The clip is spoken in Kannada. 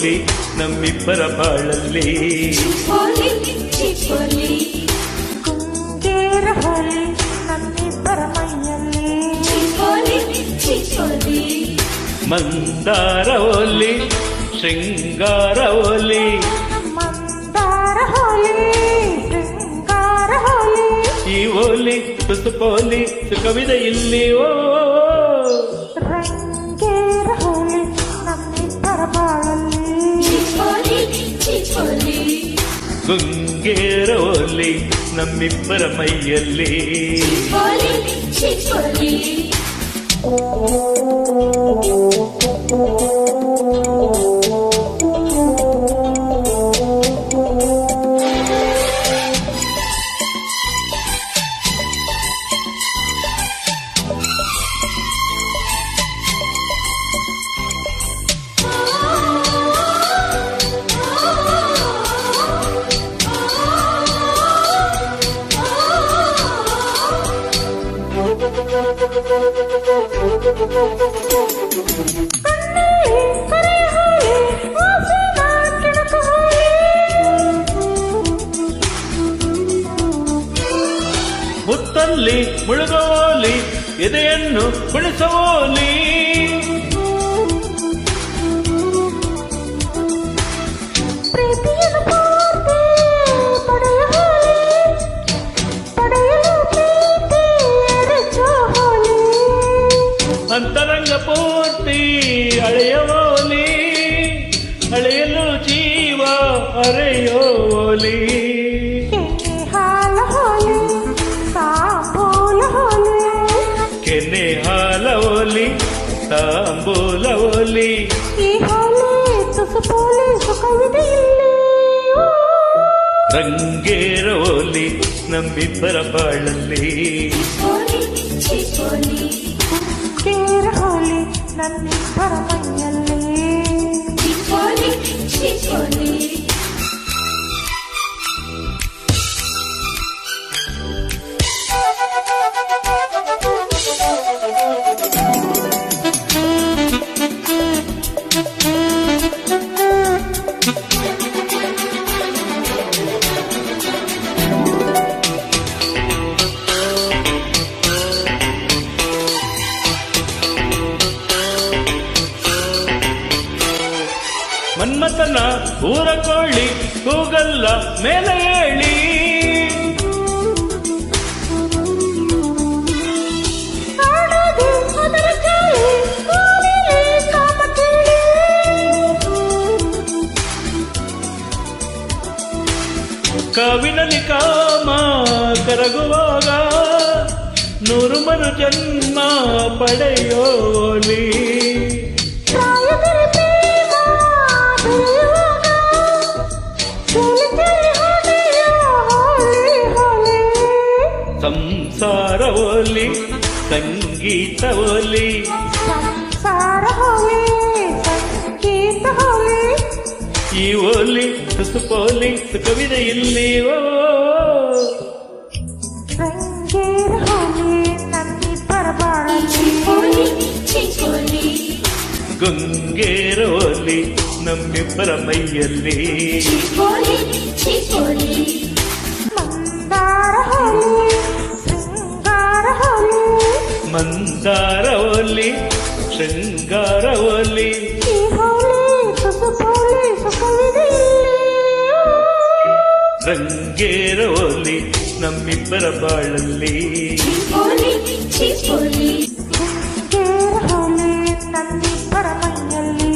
ಹೋಲಿ ನಮ್ಮಿಬ್ಬರ ಬಾಳಲ್ಲಿ. ಗುಂಗೇರ ಹೋಲಿ ನಮ್ಮಿಬ್ಬರ ಮೈಯಲ್ಲಿ. ಮಂದಾರ ಹೋಲಿ ಶೃಂಗಾರ ಹೋಲಿ. ಮಂದಾರ ಹೋಲಿ ಶೃಂಗಾರ ಹೋಲಿ. ಈ ಹೋಲಿ ತುಸುಪೋಲಿ ಸುಖವಿದೆ ಇಲ್ಲಿ. ಓ ರಂಗೇರ ಹೋಲಿ ನಮ್ಮಿಬ್ಬರ ಬಾಳಲ್ಲಿ. ಗುಂಗೇರ ಹೋಲಿ ನಮ್ಮಿಬ್ಬರ ಮೈಯಲ್ಲಿ. ಮುತ್ತಲ್ಲಿ ಮುಳುಗೋಲಿ ಎದೆಯನ್ನು ಕುಣಿಸೋಲಿ. ಪ್ರೀತಿಯನ್ನು ಪೂರ್ತಿ ಪಡೆಯ ಹೋಲಿ. ಪಡೆಯಲು ಪ್ರೀತಿ ಎರೆಚೋ ಹೋಲಿ. ಅಂತರಂಗ ಪೂರ್ತಿ ಅಳೆಯೋಲಿ. ಅಳೆಯಲು ಜೀವ ಅರೆಯೋಲಿ. ಹಾಲ ಹೋಲಿ ತಾಂಬೂಲ ಹೋಲಿ. ಕೆನೆ ಹಾಲ ಹೋಲಿ ತಾಂಬೂಲ ಹೋಲಿ. ಈ ಹೋಲಿ ತುಸುಪೋಲಿ ಸುಖವಿದೆ ಇಲ್ಲಿ. ರಂಗೇರ ಹೋಲಿ ನಮ್ಮಿಬ್ಬರ ಬಾಳಲ್ಲಿ. ಗುಂಗೇರ ಹೋಲಿ ನಮ್ಮಿಬ್ಬರ ಮೈಯಲ್ಲಿ. ಮನ್ಮಥನ ಊರ ಕೊಳ್ಳಿ ಕೂಗಲ್ಲ ಮೇಲೆ ಹೇಳಿ. ಕಾವಿನಲ್ಲಿ ಕಾಮ ಕರಗುವಾಗ ನೂರು ಮರು ಜನ್ಮ ಪಡೆಯೋಲಿ. ಸಂಸಾರ ಹೋಲಿ ಸಂಗೀತ ಹೋಲಿ. ಸಂಸಾರ ಹೋಲಿ ಸಂಗೀತ ಹೋಲಿ. ಈ ಹೋಲಿ ತುಸುಪೋಲಿ ಸುಖವಿದೆ ಇಲ್ಲಿ. ಓ ರಂಗೇರ ಹೋಲಿ ನಮ್ಮಿಬ್ಬರ ಬಾಳಲ್ಲಿ. ಗುಂಗೇರ ಹೋಲಿ ನಮ್ಮಿಬ್ಬರ ಮೈಯಲ್ಲಿ. ಮಂದಾರ ಹೋಲಿ ಶೃಂಗಾರ ಹೋಲಿ. ಮಂದಾರ ಹೋಲಿ ಶೃಂಗಾರ ಹೋಲಿ. ಈ ಹೋಲಿ ತುಸುಪೋಲಿ ಸುಖವಿದೆ ಇಲ್ಲಿ. ರಂಗೇರ ಹೋಲಿ ನಮ್ಮಿಬ್ಬರ ಬಾಳಲ್ಲಿ. ಗುಂಗೇರ ಹೋಲಿ ನಮ್ಮಿಬ್ಬರ ಮೈಯಲ್ಲಿ.